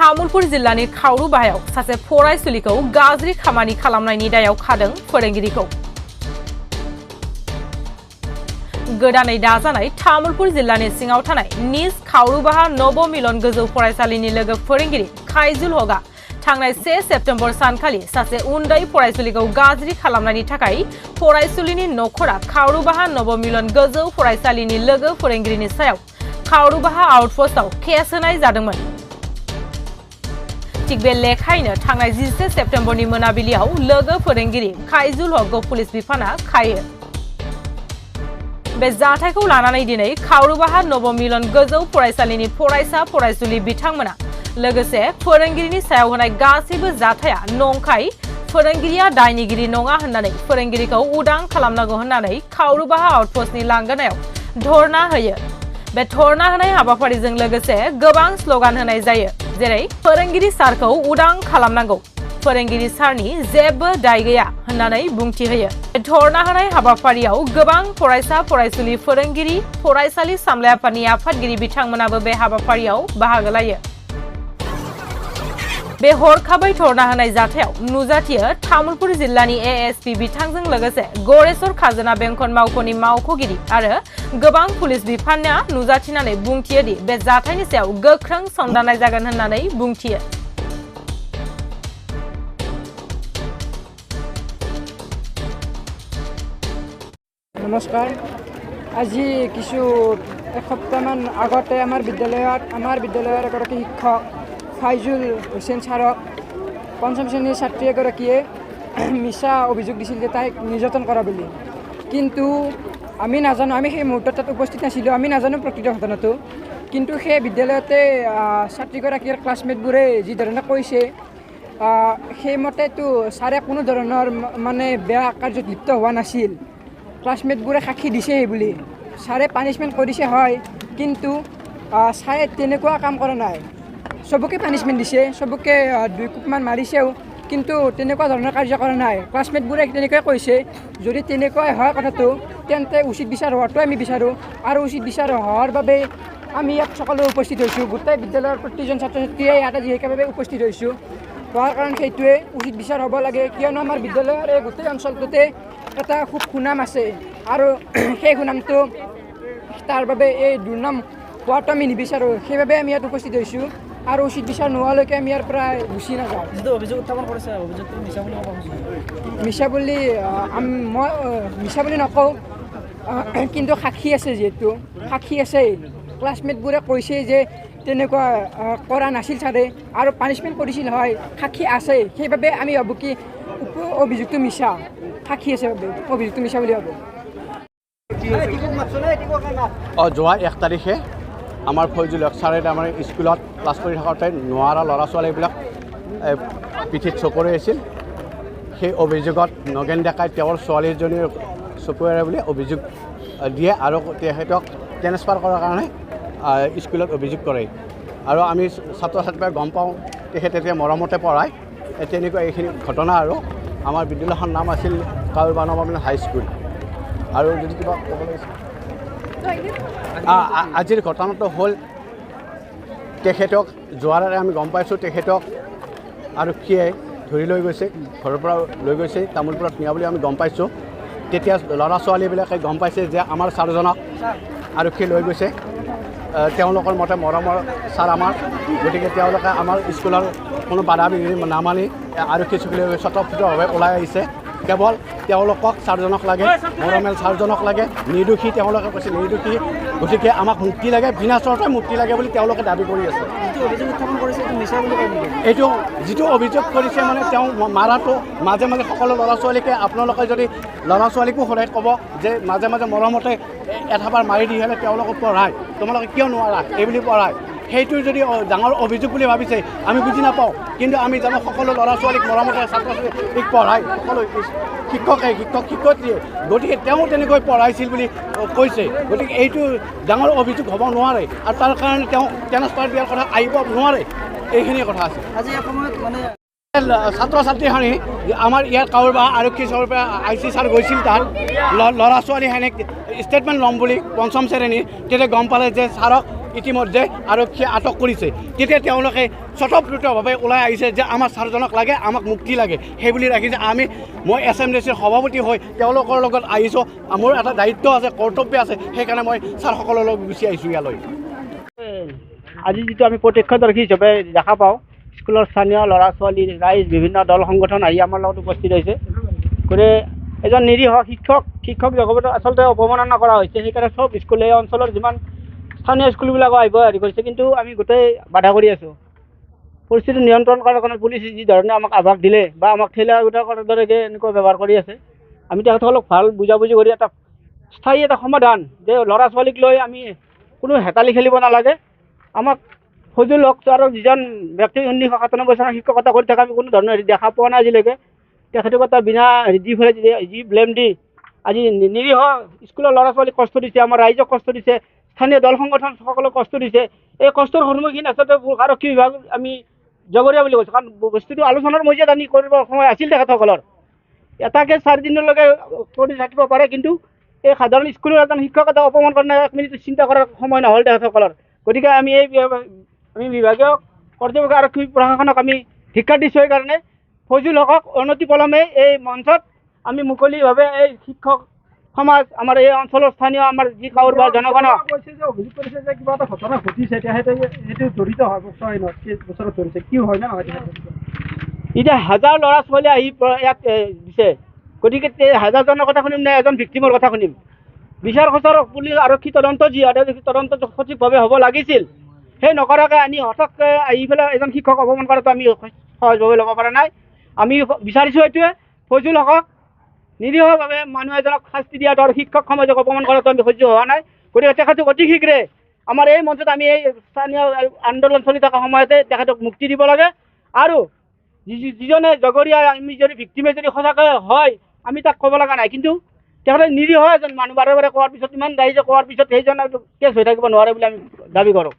तामुलपुर जिल्लानि खावरुबाहायाव सासे फरायसुलिखौ गाज्रि खामानि खालामनायनि दायाव खादों फोरोंगिरिखौ। गोदानै दाजानाय तामुलपुर जिल्लानि सिङाव थानाय निज खावरुबाहा नब मिलन गोजौ फरायसालिनि लोगो फोरोंगिरि खाइजुल हकआ थांनाय 1 सेप्तेम्बर सानखालि सासे उन्दै फरायसुलिखौ गाज्रि खालामनायनि थाखाय फरायसुलिनि नखरा खावरुबाहा नब मिलन गोजौ फरायसालिनि लोगो फोरोंगिरिनि सायाव खावरुबाहा आउटपोस्टआव केस होनाय जादोंमोन। थिग बे लेखायैनो थांनाय 11 सेप्तेम्बरनि मोनाबिलियाव लोगो फोरोंगिरि खाइजुल हकखौ पुलिस बिफाना खायो। बे जाथायखौ लानानै दिनै खावरुबाहा नब मिलन गोजौ फरायसालिनि फरायसा फरायसुलि बिथांमोना लोगोसे फोरोंगिरिनि सायाव होनाय गासैबो जाथाया नंखाय, फोरोंगिरिया दायनिगिरि नङा होननानै फोरोंगिरिखौ उदां खालामनांगौ होननानै खावरुबाहा आउटपोस्टनि लांगोनायाव धरना होयो। बे धरना होनाय हाबाफारिजों लोगोसे गोबां स्लोगान होनाय जायो, जेरै फोरोंगिरि सारखौ उदां खालामनांगौ, फोरोंगिरि सारनि जेबो दाय गैया होननानै बुंथि होयो। धरना होनाय हाबाफारियाव गोबां फरायसा फरायसुलि फोरोंगिरि फरायसालि सामलाय आफादनि आफादगिरि बिथांमोनाबो बे हाबाफारियाव बाहागो लायो। बे हरखाबै धरना होनाय जाथायाव नुजाथियो तामुलपुर जिल्लानि एएसपि बिथांजों लोगोसे गरेस्वर खाजोना बेंखन मावख'नि मावख'गिरि आरो गोबां पुलिस बिफानआ नुजाथिनानै बुंथियो दि बे जाथायनि सायाव गोख्रों संदाननाय जागोन होननानै बुंथियो। नमस्कार। আজি কিছু এসপ্তাহমান আগতে আমাৰ বিদ্যালয়ৰ এগৰাকী শিক্ষক ফাইজুল হুছেইন ছাৰক পঞ্চম শ্ৰেণীৰ ছাত্ৰী এগৰাকীয়ে মিছা অভিযোগ দিছিল যে তাইক নিৰ্যাতন কৰা বুলি। কিন্তু আমি নাজানো, আমি সেই মুহূৰ্তত তাত উপস্থিত নাছিলোঁ, আমি নাজানো প্ৰকৃত ঘটনাটো। কিন্তু সেই বিদ্যালয়তে ছাত্ৰীগৰাকীৰ ক্লাছমেটবোৰে যিধৰণে কৈছে সেইমতেতো ছাৰে কোনো ধৰণৰ মানে বেয়া কাৰ্যত লিপ্ত হোৱা নাছিল। ক্লাছমেটবোৰে সাক্ষী দিছে বুলি ছাৰে পানিছমেণ্ট কৰিছে হয়, কিন্তু ছাৰে তেনেকুৱা কাম কৰা নাই। চবকে পানিছমেণ্ট দিছে, চবকে 2 কোপমান মাৰিছেও, কিন্তু তেনেকুৱা ধৰণৰ কাৰ্য কৰা নাই। ক্লাছমেটবোৰে তেনেকৈ কৈছে। যদি তেনেকুৱাই হয় কথাটো, তেন্তে উচিত বিচাৰ হোৱাটো আমি বিচাৰোঁ, আৰু উচিত বিচাৰ হোৱাৰ বাবে আমি ইয়াত সকলো উপস্থিত হৈছোঁ। গোটেই বিদ্যালয়ৰ প্ৰতিজন ছাত্ৰ ছাত্ৰীয়ে ইয়াত আজি একেবাৰে উপস্থিত হৈছোঁ। হোৱাৰ কাৰণ সেইটোৱে উচিত বিচাৰ হ'ব লাগে, কিয়নো আমাৰ বিদ্যালয়ৰ এই গোটেই অঞ্চলটোতে এটা খুব সুনাম আছে, আৰু সেই সুনামটো তাৰ বাবে এই দুৰ্নাম হোৱাটো আমি নিবিচাৰোঁ। সেইবাবে আমি ইয়াত উপস্থিত হৈছোঁ, আৰু উচিত বিচাৰ নোহোৱালৈকে আমি ইয়াৰ পৰা গুচি নাযাওঁ। যিটো অভিযোগ উত্থাপন কৰিছে, অভিযোগটো মিছা বুলি ক'ব খুজিছোঁ। মই মিছা বুলি নকওঁ, কিন্তু সাক্ষী আছে, যিহেতু সাক্ষী আছে। ক্লাছমেটবোৰে কৈছে যে তেনেকুৱা কৰা নাছিল ছাৰে, আৰু পানিছমেণ্ট কৰিছিল হয়, সাক্ষী আছে। সেইবাবে আমি ভাবোঁ কি অভিযোগটো মিছা, সাক্ষী আছে বাবে অভিযোগটো মিছা বুলি ভাবোঁ। যোৱা 1 তাৰিখে আমাৰ ফৈজুল হক ছাৰে আমাৰ স্কুলত ক্লাছ কৰি থাকোঁতে নোৱাৰা ল'ৰা ছোৱালীবিলাক পিঠিত চকুৰে আছিল। সেই অভিযোগত নগেন ডেকাই তেওঁৰ ছোৱালীজনীৰ চকুৰে বুলি অভিযোগ দিয়ে, আৰু তেখেতক ট্ৰেন্সফাৰ কৰাৰ কাৰণে স্কুলত অভিযোগ কৰে। আৰু আমি ছাত্ৰ ছাত্ৰীয়ে গম পাওঁ তেখেতে তেতিয়া মৰমতে পঢ়ায়। তেনেকুৱা এইখিনি ঘটনা। আৰু আমাৰ বিদ্যালয়খনৰ নাম আছিল কাৱৰুবাহা নব মিলন হাইস্কুল। আৰু যদি কিবা ক'ব লাগিছিল, আজিৰ ঘটনাটো হ'ল তেখেতক যোৱাৰে আমি গম পাইছোঁ তেখেতক আৰক্ষীয়ে ধৰি লৈ গৈছে, ঘৰৰ পৰা লৈ গৈছে, তামোলপুৰত নিয়া বুলি আমি গম পাইছোঁ। তেতিয়া ল'ৰা ছোৱালীবিলাকে গম পাইছে যে আমাৰ ছাৰজনক আৰক্ষীয়ে লৈ গৈছে। তেওঁলোকৰ মতে মৰমৰ ছাৰ আমাৰ, গতিকে তেওঁলোকে আমাৰ স্কুলৰ কোনো বাধা বিঘিনি নামানি আৰক্ষী চকীলৈ স্বতঃস্ফূৰ্তভাৱে ওলাই আহিছে। কেৱল তেওঁলোকক ছাৰজনক লাগে, মৰমেল ছাৰজনক লাগে, নিৰ্দোষী তেওঁলোকে কৈছে নিৰ্দোষী, গতিকে আমাক মুক্তি লাগে, বিনা চৰ্তে মুক্তি লাগে বুলি তেওঁলোকে দাবী কৰি আছে। যিটো অভিযোগ উত্থাপন কৰিছে এইটো মিছা বুলি কয় নেকি? এইটো যিটো অভিযোগ কৰিছে মানে তেওঁ মাৰাটো মাজে মাজে সকলো ল'ৰা ছোৱালীকে, আপোনালোকে যদি ল'ৰা ছোৱালীকো সদায় ক'ব যে মাজে মাজে মৰমতে এঠাবাৰ মাৰি দি হ'লে তেওঁলোকক পঢ়ায়, তোমালোকে কিয় নোৱাৰা এইবুলি পঢ়ায়। সেইটো যদি ডাঙৰ অভিযোগ বুলি ভাবিছে আমি বুজি নাপাওঁ, কিন্তু আমি জানো সকলো ল'ৰা ছোৱালীক মৰমতে ছাত্ৰ ছাত্ৰীক পঢ়ায়, সকলো শিক্ষয়িত্ৰীয়ে। গতিকে তেওঁ তেনেকৈ পঢ়াইছিল বুলি কৈছে। গতিকে এইটো ডাঙৰ অভিযোগ হ'ব নোৱাৰে, আৰু তাৰ কাৰণে তেওঁ ট্ৰেন্সফাৰ দিয়াৰ কথা আহিব নোৱাৰে। এইখিনি কথা আছে। আজি এসময়ত মানে ছাত্ৰ ছাত্ৰীখিনি আমাৰ ইয়াত কাৱৰুবাহা আৰক্ষী চৰৰ পৰা IC ছাৰ গৈছিল, তাত ল'ৰা ছোৱালী সেনেকৈ ষ্টেটমেণ্ট ল'ম বুলি 5ম শ্ৰেণীৰ, তেতিয়া গম পালে যে ছাৰক ইতিমধ্যে আৰক্ষীয়ে আটক কৰিছে তেতিয়া তেওঁলোকে স্বতঃস্ফূৰ্তভাৱে ওলাই আহিছে যে আমাৰ ছাৰজনক লাগে, আমাক মুক্তি লাগে সেইবুলি ৰাখিছে। মই SMDCৰ সভাপতি হৈ তেওঁলোকৰ লগত আহিছোঁ। মোৰ এটা দায়িত্ব আছে, কৰ্তব্য আছে, সেইকাৰণে মই ছাৰসকলৰ লগত গুচি আহিছোঁ ইয়ালৈ। আজি যিটো আমি প্ৰত্যক্ষদৰ্শী হিচাপে দেখা পাওঁ, স্কুলৰ স্থানীয় ল'ৰা ছোৱালী ৰাইজ বিভিন্ন দল সংগঠন আহি আমাৰ লগত উপস্থিত হৈছে। গতিকে এজন নিৰীহ শিক্ষক জগতত আচলতে অৱমাননা কৰা হৈছে। সেইকাৰণে চব স্কুল এই অঞ্চলৰ যিমান স্থানীয় স্কুলবিলাকো আহিব হেৰি কৰিছে, কিন্তু আমি গোটেই বাধা কৰি আছোঁ। পৰিস্থিতি নিয়ন্ত্ৰণ কৰাৰ কাৰণে পুলিচ যি ধৰণে আমাক আভাস দিলে বা আমাক ঠেলা গোটা কৰাৰ দৰে এনেকুৱা ব্যৱহাৰ কৰি আছে, আমি তেখেতসকলক ভাল বুজাবুজি কৰি এটা স্থায়ী এটা সমাধান যে ল'ৰা ছোৱালীক লৈ আমি কোনো হেতালি খেলিব নালাগে। আমাক ফজুল হক আৰু যিজন ব্যক্তি 1997 চনৰ শিক্ষকতা কৰি থকা আমি কোনো ধৰণৰ দেখা পোৱা নাই আজিলৈকে। তেখেতক এটা বিনা যি ব্লেম দি আজি নিৰীহ স্কুলৰ ল'ৰা ছোৱালীক কষ্ট দিছে, আমাৰ ৰাইজক কষ্ট দিছে, স্থানীয় দল সংগঠনসকলক কষ্ট দিছে। এই কষ্টৰ সন্মুখীন আচলতে আৰক্ষী বিভাগ আমি জগৰীয়া বুলি কৈছোঁ, কাৰণ বস্তুটো আলোচনাৰ মজিয়াত আনি কৰিব সময় আছিল তেখেতসকলৰ। এটাকে 4 দিনলৈকে কৰি থাকিব পাৰে, কিন্তু এই সাধাৰণ স্কুলৰ এজন শিক্ষক এটা অপমান কাৰণে 1 মিনিট চিন্তা কৰাৰ সময় নহ'ল তেখেতসকলৰ। গতিকে আমি বিভাগীয় কৰ্তৃপক্ষ আৰক্ষী প্ৰশাসনক আমি ধিক্কাৰ দিছোঁ। সেইকাৰণে ফজুল হকক অনতিপলমে এই মঞ্চত আমি মুকলিভাৱে এই শিক্ষক সমাজ, আমাৰ এই অঞ্চলৰ স্থানীয় আমাৰ যি কাৰোবাৰ জনগণক কৈছে যে অভিযোগ কৰিছে যে কিবা এটা ঘটনা ঘটিছে, সেইটো জড়িত হয় বছৰত ধৰিছে, কি হয় না? এতিয়া হাজাৰ ল'ৰা ছোৱালী আহি ইয়াত দিছে, গতিকে হাজাৰজনৰ কথা শুনিম নে এজন ভিক্টিমৰ কথা শুনিম? বিচাৰ খোচাৰ পুলিচ আৰক্ষী তদন্ত যি তদন্ত সঠিকভাৱে হ'ব লাগিছিল, সেই নকৰাকৈ আনি হঠাৎকৈ আহি পেলাই এজন শিক্ষক অপমান কৰাটো আমি সহজভাৱে ল'ব পৰা নাই। আমি বিচাৰিছোঁ এইটোৱে, ফজুল হকক নিৰীহভাৱে মানুহ এজনক শাস্তি দিয়াটো আৰু শিক্ষক সমাজক অপমান কৰাটো আমি সহ্য হোৱা নাই। গতিকে তেখেতক অতি শীঘ্ৰে আমাৰ এই মঞ্চত আমি এই স্থানীয় আন্দোলন চলি থকা সময়তে তেখেতক মুক্তি দিব লাগে। আৰু যিজনে জগৰীয়া আমি যদি ভিক্টিমে যদি সঁচাকৈ হয় আমি তাক ক'ব লগা নাই, কিন্তু তেখেতে নিৰীহ এজন মানুহ বাৰে বাৰে কোৱাৰ পিছত, ইমান ৰাইজে কোৱাৰ পিছত সেইজন কেছ হৈ থাকিব নোৱাৰে বুলি আমি দাবী কৰোঁ।